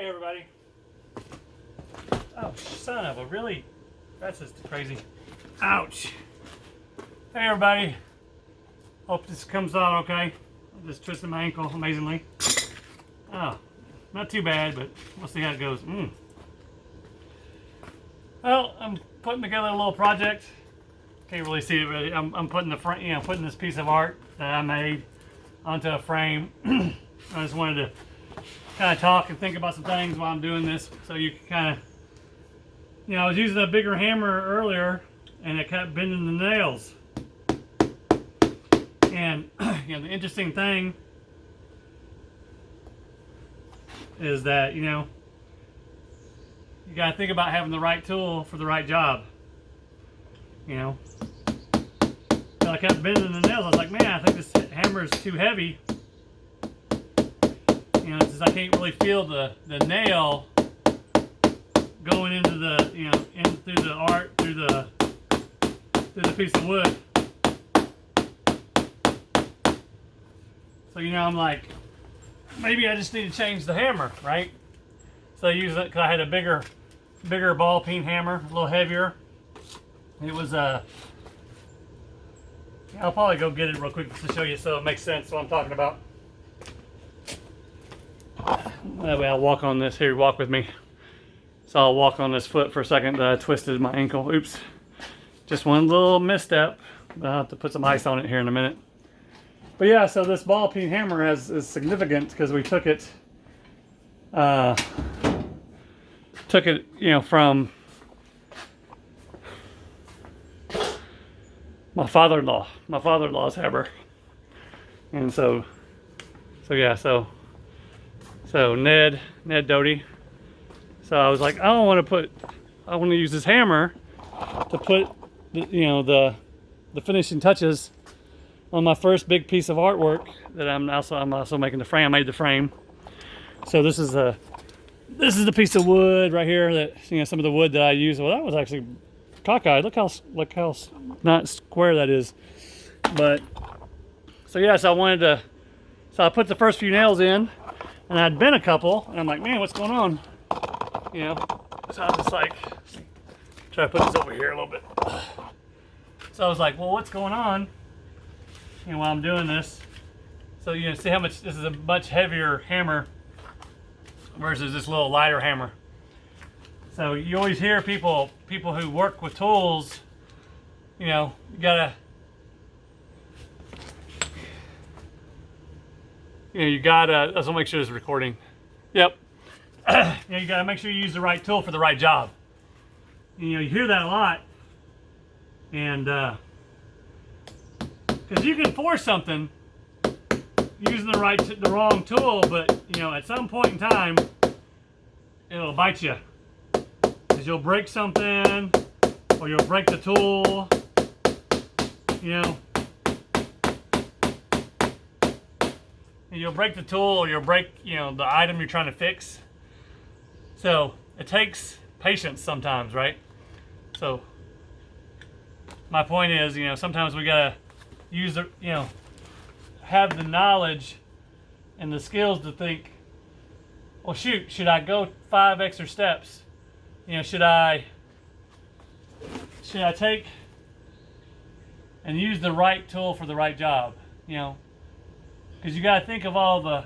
Hey everybody. Oh, son of a really, that's just crazy. Ouch. Hey everybody. Hope this comes out okay. I just twisted my ankle amazingly. Oh, not too bad, but we'll see how it goes. Well, I'm putting together a little project. Can't really see it, but I'm putting the front, putting this piece of art that I made onto a frame. I just wanted to kind of talk and think about some things while I'm doing this, so you can kind of, I was using a bigger hammer earlier, and it kept bending the nails. And the interesting thing is that you got to think about having the right tool for the right job. So I kept bending the nails. I was like, man, I think this hammer is too heavy. Since I can't really feel the nail going into the, in through the art, through the piece of wood. So, I'm like, maybe I just need to change the hammer, right? So I used it because I had a bigger ball peen hammer, a little heavier. It was I'll probably go get it real quick to show you so it makes sense what I'm talking about. That way I'll walk on this. Here, walk with me. So I'll walk on this foot for a second. I twisted my ankle. Oops. Just one little misstep. I'll have to put some ice on it here in a minute. But yeah, so this ball peen hammer is significant because we took it from my father-in-law. My father-in-law's hammer. And so Ned Doty. So I was like, I want to use this hammer to put the finishing touches on my first big piece of artwork that I'm also making the frame. I made the frame. So this is the piece of wood right here that some of the wood that I used. Well, that was actually cockeyed. Look how not square that is. But so I put the first few nails in. And I'd bent a couple, and I'm like, man, what's going on? So I was just like, try to put this over here a little bit. So I was like, well, what's going on? While I'm doing this. So see how much this is a much heavier hammer versus this little lighter hammer. So you always hear people who work with tools, you gotta. You gotta, let's make sure it's recording. Yep. You gotta make sure you use the right tool for the right job. You hear that a lot. And, because you can force something using the wrong tool, but, at some point in time, it'll bite you. Because you'll break something, or you'll break the tool, You'll break the tool, or you'll break, the item you're trying to fix. So it takes patience sometimes, right? So my point is, sometimes we gotta use have the knowledge and the skills to think, well, shoot, should I go 5 extra steps? Should I take and use the right tool for the right job? Because you got to think of all the.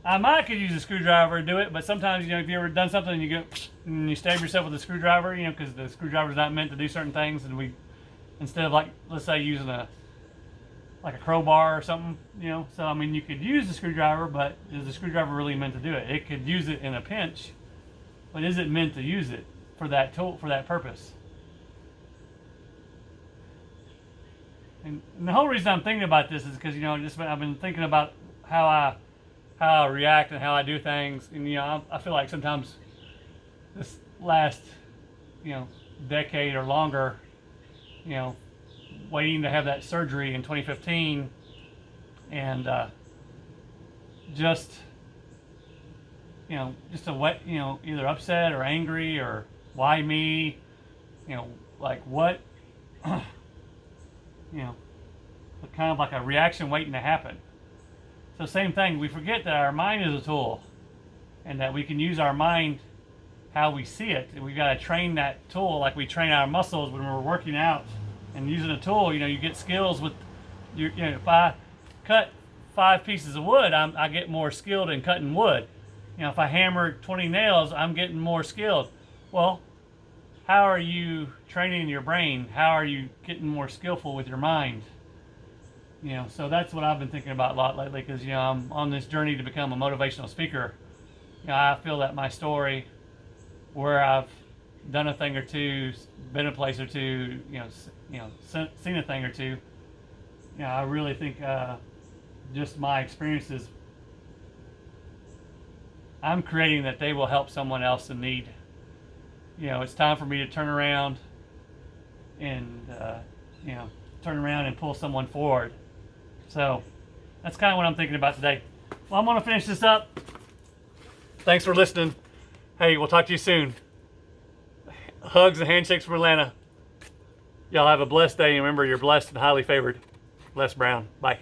I might could use a screwdriver to do it, but sometimes if you ever done something and you go and you stab yourself with a screwdriver, because the screwdriver's not meant to do certain things, and instead of let's say using a crowbar or something, So you could use the screwdriver, but is the screwdriver really meant to do it? It could use it in a pinch, but is it meant to use it for that tool for that purpose? And the whole reason I'm thinking about this is because I've been thinking about how I react and how I do things, and I feel like sometimes this last decade or longer, waiting to have that surgery in 2015, and just either upset or angry or why me, like what. Kind of like a reaction waiting to happen. So same thing, we forget that our mind is a tool. and that we can use our mind how we see it. And we've got to train that tool like we train our muscles when we're working out and using a tool. You know, you get skills with you know, if I cut 5 pieces of wood, I get more skilled in cutting wood. You know, if I hammer 20 nails, I'm getting more skilled. Well, how are you training your brain? How are you getting more skillful with your mind? You know, so that's what I've been thinking about a lot lately, because, you know, I'm on this journey to become a motivational speaker. You know, I feel that my story, where I've done a thing or two, been a place or two, seen a thing or two, you know, I really think just my experiences, I'm creating that they will help someone else in need. You know, it's time for me to turn around and, turn around and pull someone forward. So that's kind of what I'm thinking about today. Well, I'm going to finish this up. Thanks for listening. Hey, we'll talk to you soon. Hugs and handshakes from Atlanta. Y'all have a blessed day, and remember, you're blessed and highly favored. Les Brown. Bye.